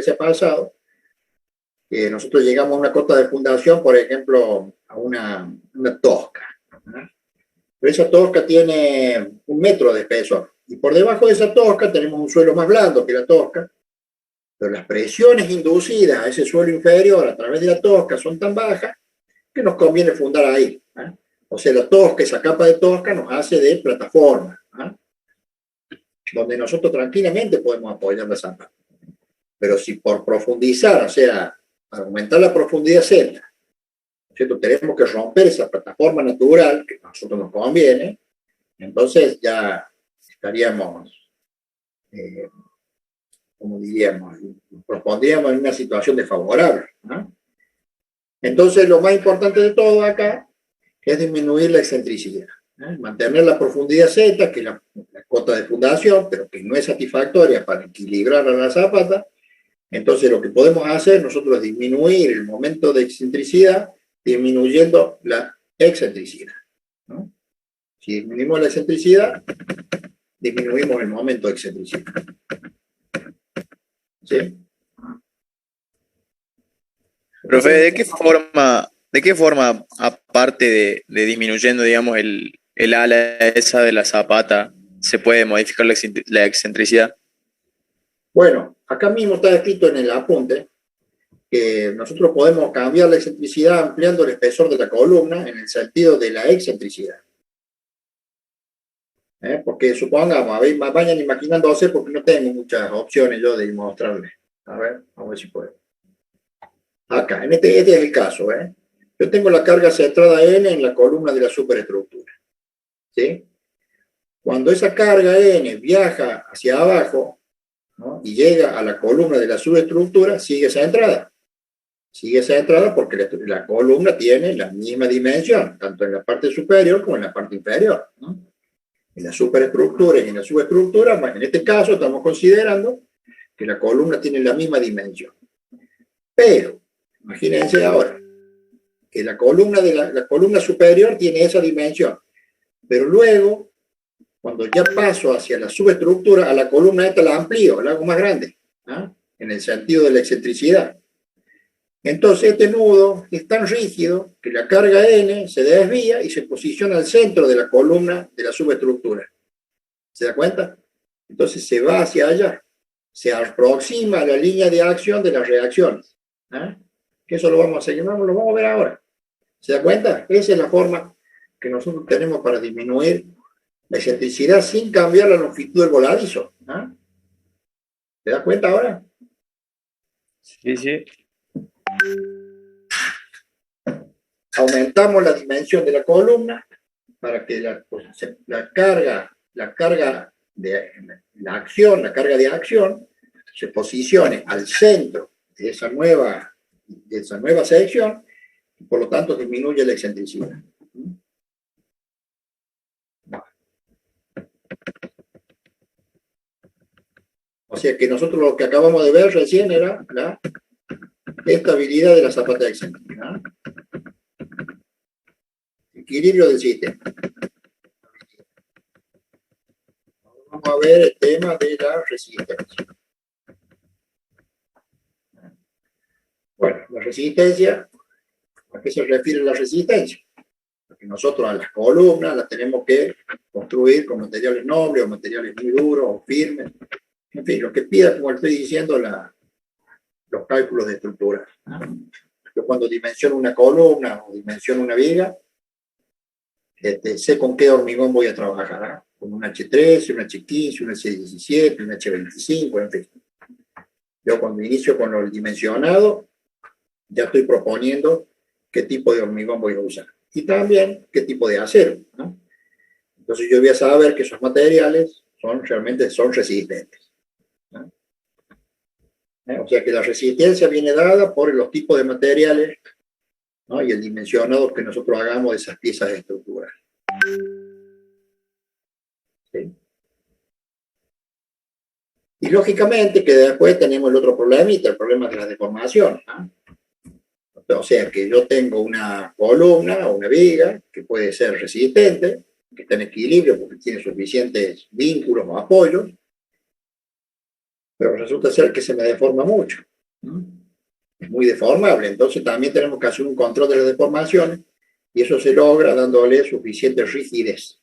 veces ha pasado, que nosotros llegamos a una cota de fundación, por ejemplo, a una tosca, ¿no? Pero esa tosca tiene 1 metro de espesor, y por debajo de esa tosca tenemos un suelo más blando que la tosca, pero las presiones inducidas a ese suelo inferior a través de la tosca son tan bajas que nos conviene fundar ahí, ¿eh? O sea, la tosca, esa capa de tosca nos hace de plataforma, ¿eh? Donde nosotros tranquilamente podemos apoyar la zapata. Pero si por profundizar, o sea, aumentar la profundidad Z, ¿cierto? Tenemos que romper esa plataforma natural que a nosotros nos conviene, entonces ya estaríamos, como diríamos, nos pondríamos en una situación desfavorable, ¿no? Entonces, lo más importante de todo acá es disminuir la excentricidad, ¿eh? Mantener la profundidad Z, que es la cota de fundación, pero que no es satisfactoria para equilibrar a la zapata. Entonces, lo que podemos hacer nosotros es disminuir el momento de excentricidad disminuyendo la excentricidad, ¿no? Si disminuimos la excentricidad, disminuimos el momento de excentricidad. ¿Sí? Profe, de qué forma, aparte de disminuyendo, digamos, el ala esa de la zapata, se puede modificar la excentricidad? Bueno, acá mismo está escrito en el apunte que nosotros podemos cambiar la excentricidad ampliando el espesor de la columna en el sentido de la excentricidad. Porque supongamos, vayan imaginándose, porque no tengo muchas opciones yo de mostrarles. A ver, vamos a ver si puedo. Acá, este es el caso, ¿eh? Yo tengo la carga centrada N en la columna de la superestructura, ¿sí? Cuando esa carga N viaja hacia abajo, ¿no? Y llega a la columna de la subestructura, sigue esa entrada. Sigue esa entrada porque la columna tiene la misma dimensión, tanto en la parte superior como en la parte inferior, ¿no? En la superestructura y en la subestructura, bueno, en este caso estamos considerando que la columna tiene la misma dimensión. Pero, imagínense ahora, que la columna superior tiene esa dimensión, pero luego, cuando ya paso hacia la subestructura, a la columna esta la amplío, la hago más grande, ¿no? En el sentido de la excentricidad. Entonces este nudo es tan rígido que la carga N se desvía y se posiciona al centro de la columna de la subestructura. ¿Se da cuenta? Entonces se va hacia allá, se aproxima a la línea de acción de las reacciones, ¿eh? Que eso lo vamos a seguir, lo vamos a ver ahora. ¿Se da cuenta? Esa es la forma que nosotros tenemos para disminuir la excentricidad sin cambiar la longitud del voladizo, ¿eh? ¿Se da cuenta ahora? Sí, sí. Aumentamos la dimensión de la columna para que la carga de la acción, la carga de acción, se posicione al centro de esa nueva sección y por lo tanto disminuye la excentricidad. O sea que nosotros lo que acabamos de ver recién era la estabilidad de la zapata excéntrica, equilibrio del sistema. Vamos a ver el tema de la resistencia. Bueno, la resistencia, ¿a qué se refiere la resistencia? Porque nosotros a las columnas las tenemos que construir con materiales nobles o materiales muy duros o firmes. En fin, lo que pida, como estoy diciendo, los cálculos de estructura. Yo cuando dimensiono una columna o dimensiono una viga, sé con qué hormigón voy a trabajar, ¿eh? Con un H13, un H15, un H17, un H25, en fin. Yo cuando inicio con el dimensionado, ya estoy proponiendo qué tipo de hormigón voy a usar. Y también qué tipo de acero, ¿no? Entonces yo voy a saber que esos materiales realmente son resistentes, ¿no? O sea que la resistencia viene dada por los tipos de materiales, ¿no? Y el dimensionado que nosotros hagamos de esas piezas estructurales. ¿Sí? Y lógicamente que después tenemos el otro problemita, el problema de la deformación, ¿no? O sea que yo tengo una columna o una viga que puede ser resistente, que está en equilibrio porque tiene suficientes vínculos o apoyos, pero resulta ser que se me deforma mucho. ¿Mm? Es muy deformable, entonces también tenemos que hacer un control de las deformaciones y eso se logra dándole suficiente rigidez.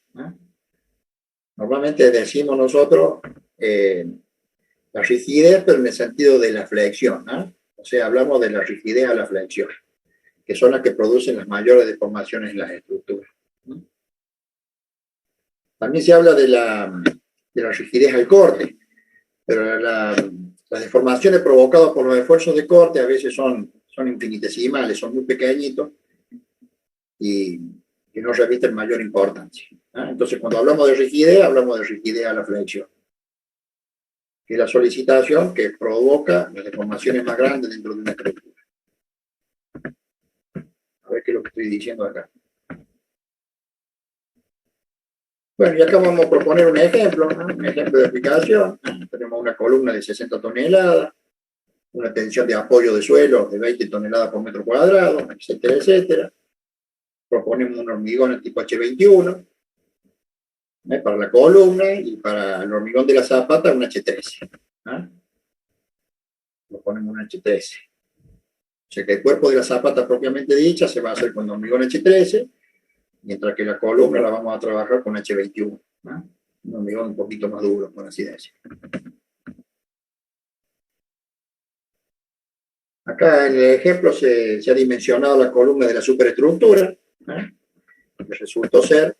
Normalmente decimos nosotros la rigidez, pero en el sentido de la flexión, o sea, hablamos de la rigidez a la flexión, que son las que producen las mayores deformaciones en las estructuras. También se habla de la rigidez al corte, pero las deformaciones provocadas por los esfuerzos de corte a veces son infinitesimales, son muy pequeñitos y que no revisten mayor importancia. Entonces, cuando hablamos de rigidez a la flexión, que es la solicitación que provoca las deformaciones más grandes dentro de una estructura. A ver qué es lo que estoy diciendo acá. Bueno, y acá vamos a proponer un ejemplo, un ejemplo de aplicación. Tenemos una columna de 60 toneladas, una tensión de apoyo de suelo de 20 toneladas por metro cuadrado, etcétera, etcétera. Proponemos un hormigón tipo H21 para la columna y para el hormigón de la zapata un H13. Proponemos un H13. O sea que el cuerpo de la zapata propiamente dicha se va a hacer con hormigón H13, mientras que la columna la vamos a trabajar con H21. Un hormigón un poquito más duro, por así decirlo. Acá en el ejemplo se ha dimensionado la columna de la superestructura, que resultó ser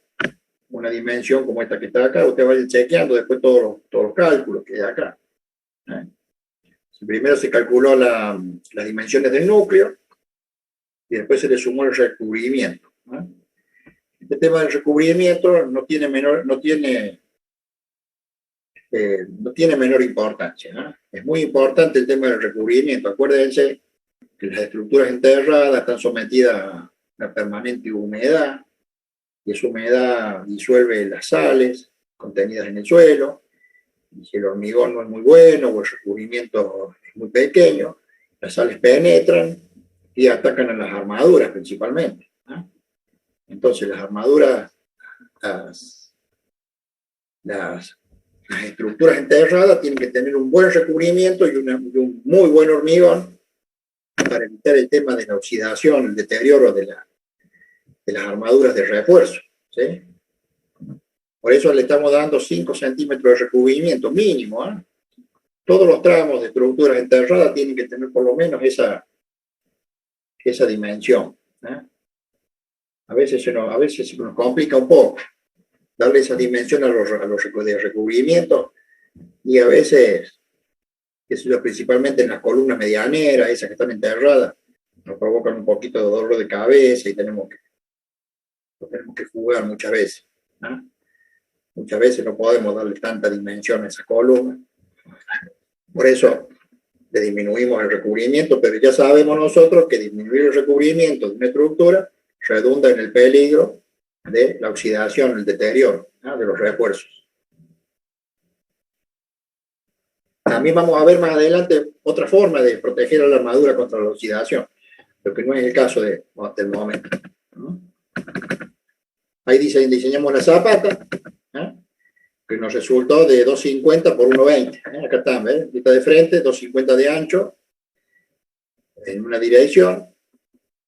una dimensión como esta que está acá. Usted vaya chequeando después todos los cálculos que hay acá. Primero se calculó las dimensiones del núcleo y después se le sumó el recubrimiento. Este tema del recubrimiento no tiene menor importancia. Es muy importante el tema del recubrimiento. Acuérdense que las estructuras enterradas están sometidas a la permanente humedad y esa humedad disuelve las sales contenidas en el suelo. Y si el hormigón no es muy bueno o el recubrimiento es muy pequeño, las sales penetran y atacan a las armaduras principalmente. Entonces las armaduras, las estructuras enterradas tienen que tener un buen recubrimiento y un muy buen hormigón para evitar el tema de la oxidación, el deterioro de las armaduras de refuerzo. ¿Sí? Por eso le estamos dando 5 centímetros de recubrimiento mínimo. Todos los tramos de estructuras enterradas tienen que tener por lo menos esa dimensión. A veces se nos complica un poco darle esa dimensión a los de recubrimiento y a veces, principalmente en las columnas medianeras, esas que están enterradas, nos provocan un poquito de dolor de cabeza y tenemos que jugar muchas veces. Muchas veces no podemos darle tanta dimensión a esa columna. Por eso le disminuimos el recubrimiento, pero ya sabemos nosotros que disminuir el recubrimiento de una estructura redunda en el peligro de la oxidación, el deterioro de los refuerzos. También vamos a ver más adelante otra forma de proteger a la armadura contra la oxidación, lo que no es el caso del momento. Ahí diseñamos la zapata, que nos resultó de 250 por 120. Acá están, ¿ves? Está de frente, 250 de ancho, en una dirección,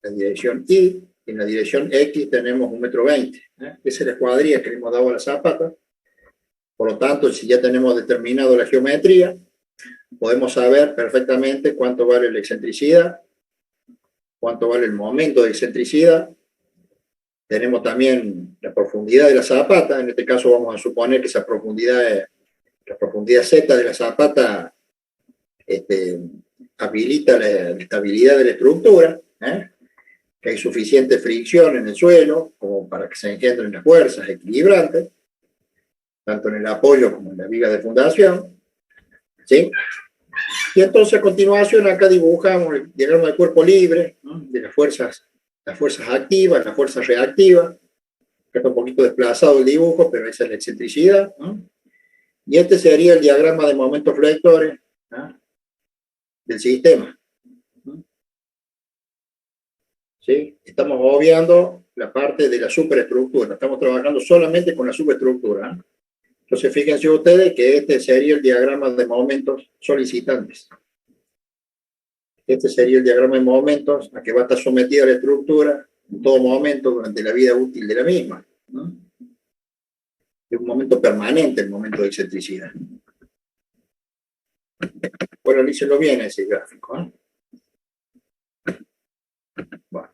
la dirección Y, y en la dirección X tenemos 1,20 m. Esa es la escuadría que le hemos dado a la zapata. Por lo tanto, si ya tenemos determinado la geometría, podemos saber perfectamente cuánto vale la excentricidad, cuánto vale el momento de excentricidad. Tenemos también la profundidad de la zapata. En este caso vamos a suponer que esa profundidad, la profundidad Z de la zapata, habilita la estabilidad de la estructura, que hay suficiente fricción en el suelo como para que se engendren las fuerzas equilibrantes, tanto en el apoyo como en la viga de fundación. ¿Sí? Y entonces a continuación acá dibujamos el diagrama de cuerpo libre, de las fuerzas activas, las fuerzas reactivas. Acá está un poquito desplazado el dibujo, pero esa es la excentricidad. Y este sería el diagrama de momentos flectores del sistema. ¿Sí? Estamos obviando la parte de la superestructura, estamos trabajando solamente con la superestructura. Entonces fíjense ustedes que este sería el diagrama de momentos solicitantes. Este sería el diagrama de momentos a que va a estar sometida la estructura en todo momento durante la vida útil de la misma, ¿no? Es un momento permanente el momento de excentricidad. Bueno, analícenlo bien ese gráfico, ¿eh? Bueno.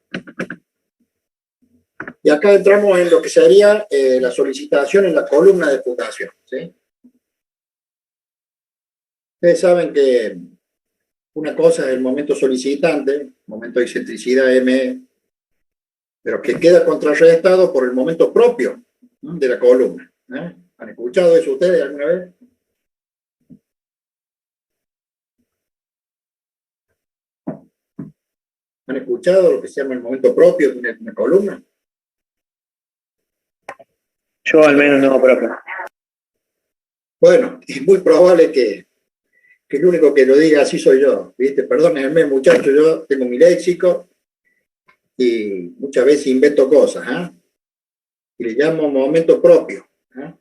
Y acá entramos en lo que sería la solicitación en la columna de fundación, ¿sí? Ustedes saben que una cosa es el momento solicitante, momento de excentricidad M, pero que queda contrarrestado por el momento propio, ¿no?, de la columna, ¿eh? ¿Han escuchado eso ustedes alguna vez? ¿Han escuchado lo que se llama el momento propio de una columna? Yo al menos no, profe. Bueno, es muy probable que el único que lo diga así soy yo, ¿viste? Perdónenme, muchachos, yo tengo mi léxico y muchas veces invento cosas, ¿eh? Y le llamo momento propio, ¿eh?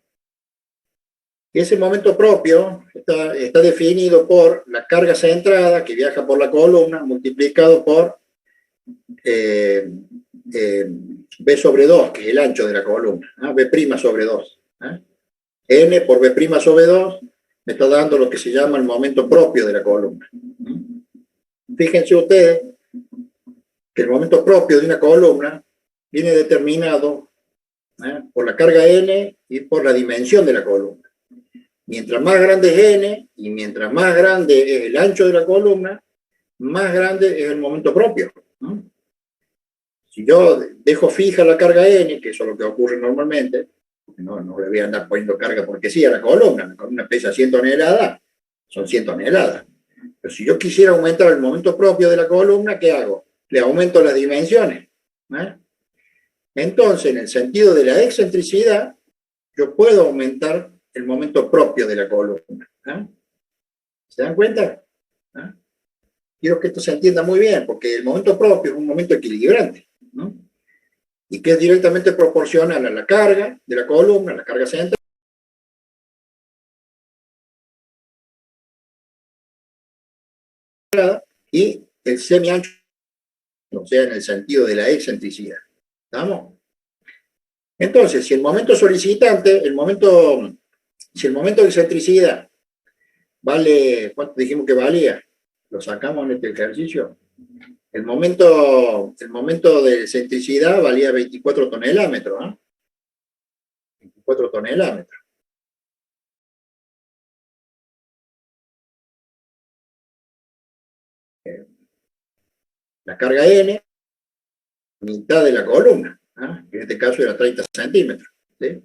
Y ese momento propio está definido por la carga centrada que viaja por la columna multiplicado por eh, B sobre 2, que es el ancho de la columna, ¿eh? B' sobre 2. ¿Eh? N por B' sobre 2 me está dando lo que se llama el momento propio de la columna. Fíjense ustedes que el momento propio de una columna viene determinado por la carga N y por la dimensión de la columna. Mientras más grande es N y mientras más grande es el ancho de la columna, más grande es el momento propio, ¿no? Si yo dejo fija la carga N, que eso es lo que ocurre normalmente, no le voy a andar poniendo carga porque sí a la columna pesa 100 toneladas, son 100 toneladas. Pero si yo quisiera aumentar el momento propio de la columna, ¿qué hago? Le aumento las dimensiones, ¿eh? Entonces, en el sentido de la excentricidad, yo puedo aumentar el momento propio de la columna, ¿eh? ¿Se dan cuenta? ¿Eh? Quiero que esto se entienda muy bien, porque el momento propio es un momento equilibrante, ¿no? Y que es directamente proporcional a la carga de la columna, la carga central, y el semiancho, o sea, en el sentido de la excentricidad. ¿Estamos? Entonces, si el momento solicitante, si el momento de excentricidad vale, ¿cuánto dijimos que valía? Lo sacamos en este ejercicio. El momento de excentricidad valía 24 tonelámetros, ¿eh? 24 tonelámetros. La carga N, mitad de la columna, ¿eh? En este caso era 30 centímetros, ¿sí?